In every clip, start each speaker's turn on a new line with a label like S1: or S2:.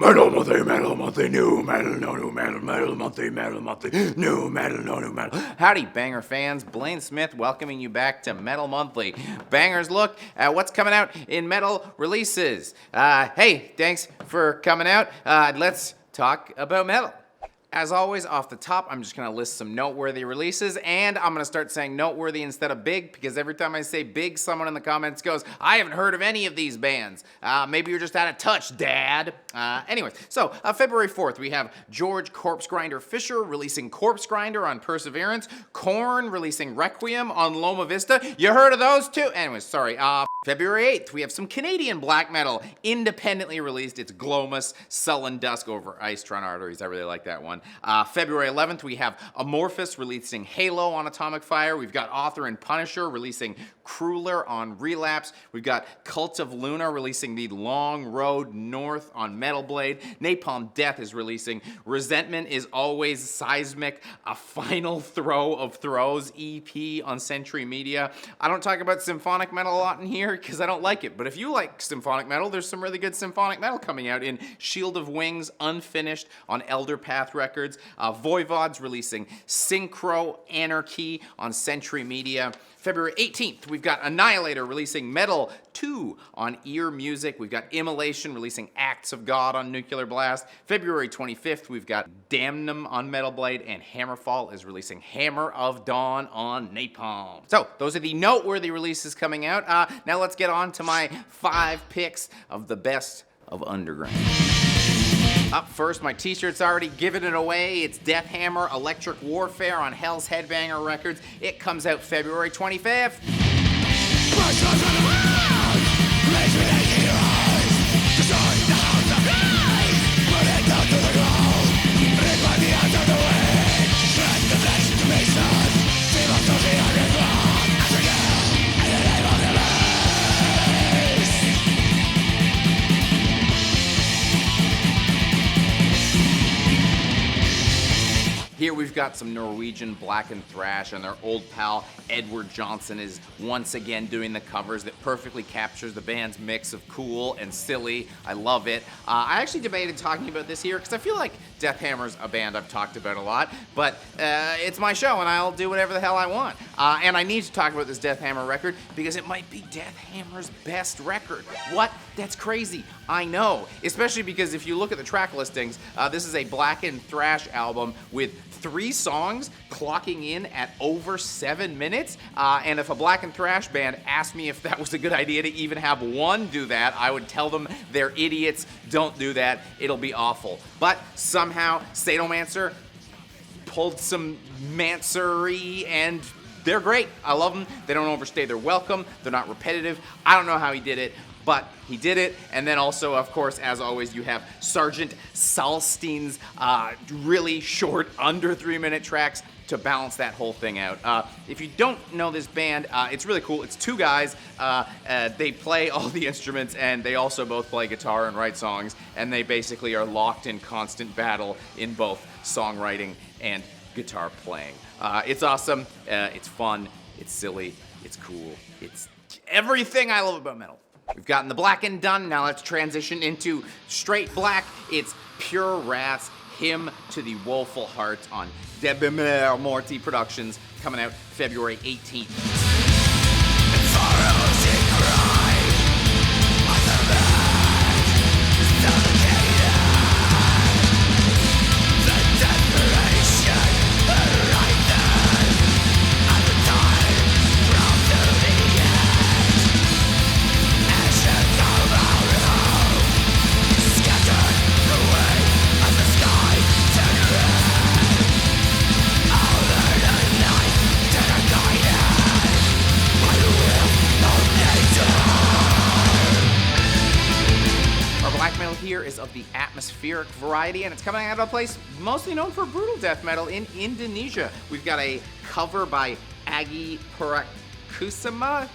S1: Metal monthly, new metal, no new metal, metal monthly, new metal, no new metal.
S2: Howdy, Banger fans. Blayne Smith welcoming you back to Metal Monthly. Bangers look at what's coming out in metal releases. Hey, thanks for coming out. Let's talk about metal. As always, off the top, I'm just going to list some noteworthy releases, and I'm going to start saying noteworthy instead of big, because every time I say big, someone in the comments goes, I haven't heard of any of these bands. Maybe you're just out of touch, Dad. Anyways, so February 4th, we have George Corpse Grinder Fisher releasing Corpse Grinder on Perseverance, Korn releasing Requiem on Loma Vista. You heard of those too? Anyways, sorry. February 8th, we have some Canadian black metal independently released. It's Glomus, Sullen Dusk over Ice Tron Arteries. I really like that one. February 11th, we have Amorphous releasing Halo on Atomic Fire. We've got Author and Punisher releasing Crueler on Relapse. We've got Cult of Luna releasing The Long Road North on Metal Blade. Napalm Death is releasing Resentment is Always Seismic, a Final Throw of Throws EP on Century Media. I don't talk about symphonic metal a lot in here because I don't like it, but if you like symphonic metal, there's some really good symphonic metal coming out in Shield of Wings Unfinished on Elder Path Records. Voivod's releasing Synchro Anarchy on Century Media. February 18th, we've got Annihilator releasing Metal 2 on Ear Music. We've got Immolation releasing Acts of God on Nuclear Blast. February 25th, we've got Damnum on Metal Blade, and Hammerfall is releasing Hammer of Dawn on Napalm. So, those are the noteworthy releases coming out. Now let's get on to my 5 picks of the best of underground. Up first, my t-shirt's already giving it away. It's Deathhammer Electric Warfare on Hell's Headbanger Records. It comes out February 25th. Here we've got some Norwegian black and thrash, and their old pal Edward Johnson is once again doing the covers that perfectly captures the band's mix of cool and silly. I love it. I actually debated talking about this here because I feel like Deathhammer's a band I've talked about a lot, but it's my show and I'll do whatever the hell I want. And I need to talk about this Deathhammer record because it might be Deathhammer's best record. What? That's crazy. I know, especially because if you look at the track listings, this is a black and thrash album with 3 songs clocking in at over 7 minutes. And if a black and thrash band asked me if that was a good idea to even have one do that, I would tell them they're idiots. Don't do that. It'll be awful. But somehow Sadomancer pulled some mancery and they're great. I love them. They don't overstay their welcome. They're not repetitive. I don't know how he did it, but he did it. And then also, of course, as always, you have Sergeant Salstein's really short, under 3-minute tracks to balance that whole thing out. If you don't know this band, it's really cool. It's 2 guys. They play all the instruments, and they also both play guitar and write songs, and they basically are locked in constant battle in both songwriting and guitar playing. It's awesome. It's fun. It's silly. It's cool. It's everything I love about metal. We've gotten the black and done. Now let's transition into straight black. It's Pure Wrath's Hymn to the Woeful Heart on Debemur Morti Productions, coming out February 18th. Here is of the atmospheric variety, and it's coming out of a place mostly known for brutal death metal in Indonesia. We've got a cover by Agi Purakusuma,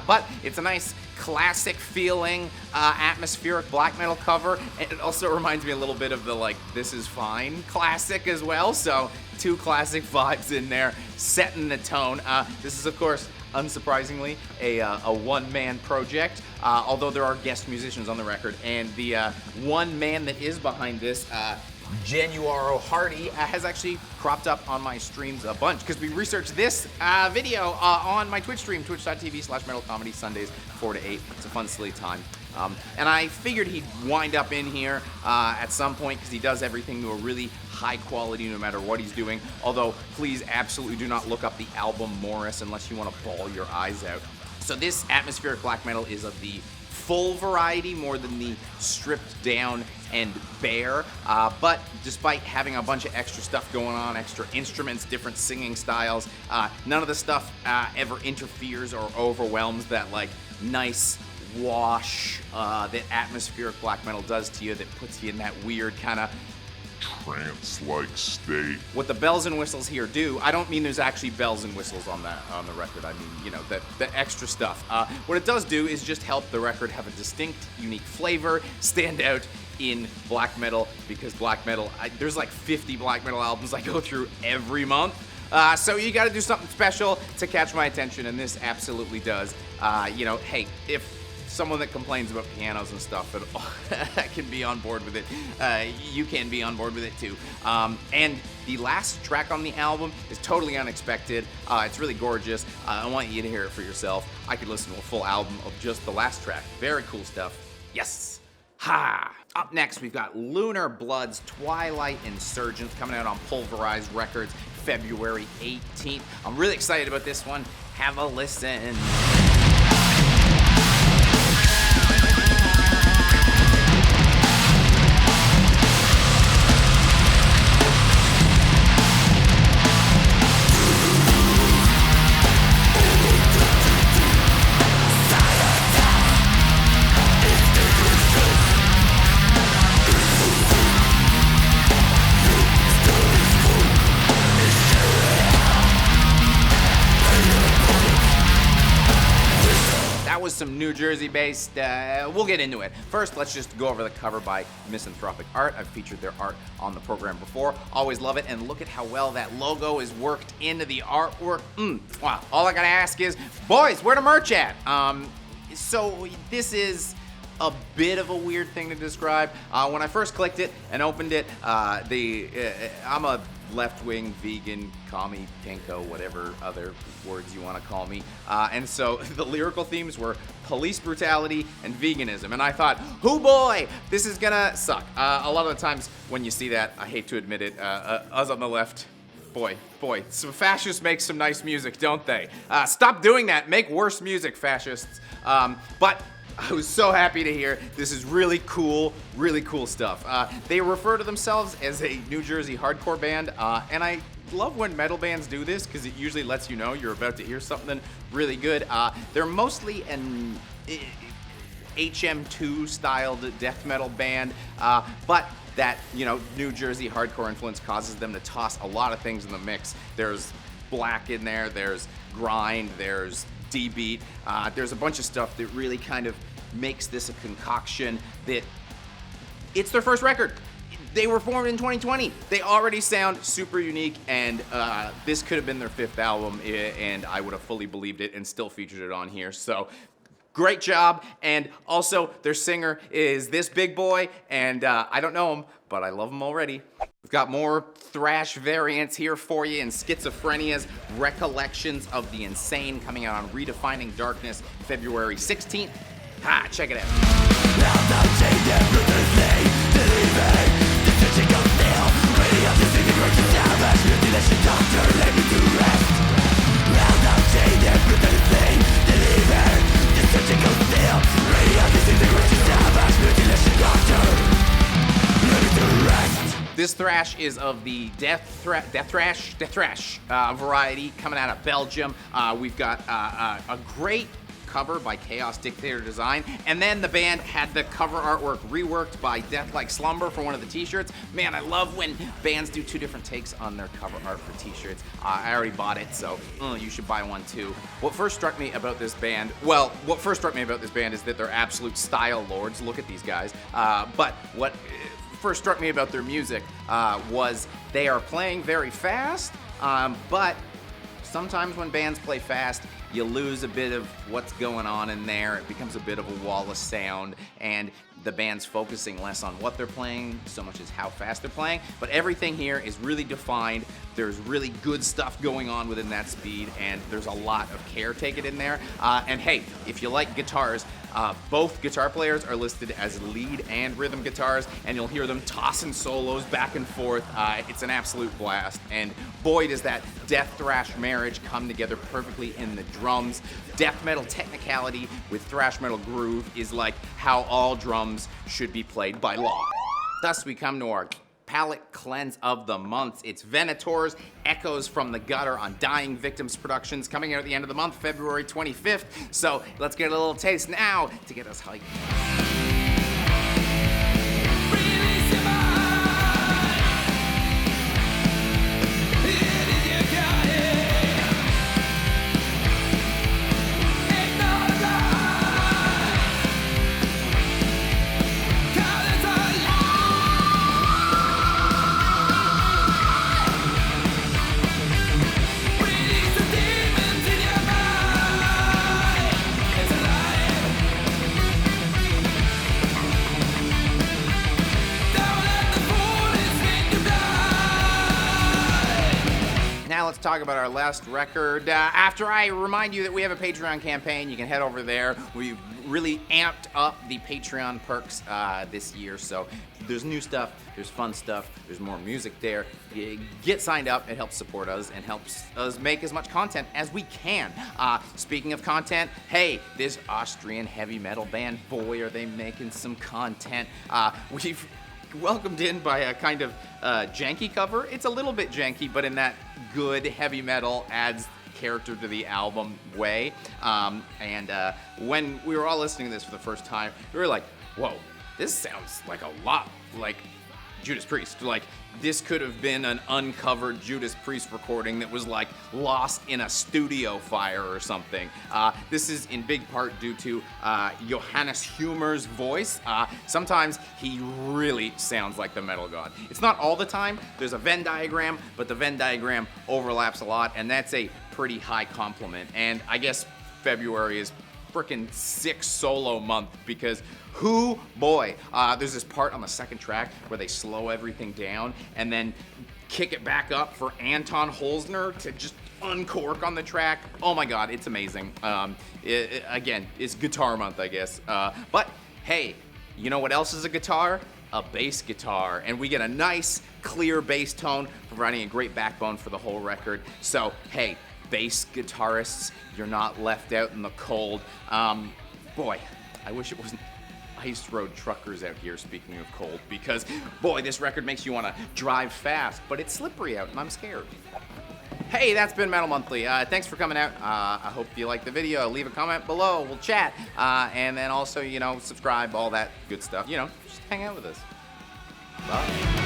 S2: but it's a nice classic feeling atmospheric black metal cover, and it also reminds me a little bit of the This Is Fine classic as well, so 2 classic vibes in there, setting the tone. This is, of course, unsurprisingly, a one-man project, although there are guest musicians on the record. And the one man that is behind this, Januaro Hardy, has actually cropped up on my streams a bunch because we researched this video on my Twitch stream, twitch.tv/metalcomedy, Sundays 4 to 8. It's a fun, silly time. And I figured he'd wind up in here at some point because he does everything to a really high quality no matter what he's doing. Although, please absolutely do not look up the album Morris unless you want to bawl your eyes out. So this atmospheric black metal is of the full variety more than the stripped down and bare, but despite having a bunch of extra stuff going on, extra instruments, different singing styles, none of the stuff ever interferes or overwhelms that like nice wash that atmospheric black metal does to you, that puts you in that weird kind of
S1: trance-like state.
S2: What the bells and whistles here do, I don't mean there's actually bells and whistles on the record. I mean, you know, the extra stuff. What it does do is just help the record have a distinct, unique flavor, stand out in black metal, because black metal, there's like 50 black metal albums I go through every month. So you gotta do something special to catch my attention, and this absolutely does. You know, hey, if someone that complains about pianos and stuff can be on board with it, you can be on board with it too. And the last track on the album is totally unexpected. It's really gorgeous. I want you to hear it for yourself. I could listen to a full album of just the last track. Very cool stuff. Yes. Ha! Up next, we've got Lunar Blood's Twilight Insurgency coming out on Pulverised Records February 18th. I'm really excited about this one. Have a listen. Some New Jersey-based, we'll get into it. First, let's just go over the cover by Misanthropic Art. I've featured their art on the program before. Always love it, and look at how well that logo is worked into the artwork. Wow. All I gotta ask is, boys, where the merch at? So this is a bit of a weird thing to describe. When I first clicked it and opened it, I'm a left-wing vegan, commie, pinko, whatever other words you want to call me. And so the lyrical themes were police brutality and veganism. And I thought, oh boy, this is gonna suck. A lot of the times when you see that, I hate to admit it, us on the left, boy, some fascists make some nice music, don't they? Stop doing that, make worse music, fascists. But I was so happy to hear this is really cool stuff. They refer to themselves as a New Jersey hardcore band, and I love when metal bands do this because it usually lets you know you're about to hear something really good. They're mostly an HM2 styled death metal band, but that, you know, New Jersey hardcore influence causes them to toss a lot of things in the mix. There's black in there, there's grind, there's D-beat, there's a bunch of stuff that really kind of makes this a concoction that it's their first record. They were formed in 2020. They already sound super unique, and this could have been their 5th album, and I would have fully believed it and still featured it on here. So great job. And also their singer is this big boy, and I don't know him, but I love him already. We've got more thrash variants here for you in Schizophrenia's Recollections of the Insane, coming out on Redefining Darkness February 16th. Check it This thrash is of the death thrash variety, coming out of Belgium. We've got a great cover by Chaos Dictator Design, and then the band had the cover artwork reworked by Death Like Slumber for one of the t-shirts. Man, I love when bands do 2 different takes on their cover art for t-shirts. I already bought it, so you should buy one too. What first struck me about this band is that they're absolute style lords. Look at these guys. But what first struck me about their music was they are playing very fast, but sometimes when bands play fast, you lose a bit of what's going on in there. It becomes a bit of a wall of sound, and the band's focusing less on what they're playing so much as how fast they're playing. But everything here is really defined. There's really good stuff going on within that speed, and there's a lot of care taken in there. And hey, if you like guitars, both guitar players are listed as lead and rhythm guitars, and you'll hear them tossing solos back and forth. It's an absolute blast, and boy does that death thrash marriage come together perfectly in the drums. Death metal technicality with thrash metal groove is like how all drums should be played by law. Thus we come to our palate cleanse of the month. It's Venator's Echoes from the Gutter on Dying Victims Productions, coming out at the end of the month, February 25th. So let's get a little taste now to get us hyped. Now let's talk about our last record. After I remind you that we have a Patreon campaign, you can head over there. We've really amped up the Patreon perks this year, so there's new stuff, there's fun stuff, there's more music there. Get signed up, it helps support us and helps us make as much content as we can. Speaking of content, hey, this Austrian heavy metal band, boy, are they making some content. We've welcomed in by a kind of janky cover. It's a little bit janky, but in that good heavy metal adds character to the album way. When we were all listening to this for the first time, we were like, whoa, this sounds like a lot like Judas Priest. Like, this could have been an uncovered Judas Priest recording that was like lost in a studio fire or something. This is in big part due to Johannes Humer's voice. Sometimes he really sounds like the metal god. It's not all the time. There's a Venn diagram, but the Venn diagram overlaps a lot, and that's a pretty high compliment. And I guess February is frickin' sick solo month because there's this part on the second track where they slow everything down and then kick it back up for Anton Holzner to just uncork on the track. Oh my god, it's amazing. Again, it's guitar month, I guess. But hey, you know what else is a guitar? A bass guitar. And we get a nice, clear bass tone, providing a great backbone for the whole record. So hey, bass guitarists, you're not left out in the cold. Boy, I wish it wasn't ice road truckers out here, speaking of cold, because boy, this record makes you want to drive fast, but it's slippery out and I'm scared. Hey, that's been Metal Monthly. Thanks for coming out. I hope you liked the video. Leave a comment below, we'll chat, and then also, subscribe, all that good stuff. Just hang out with us. Bye.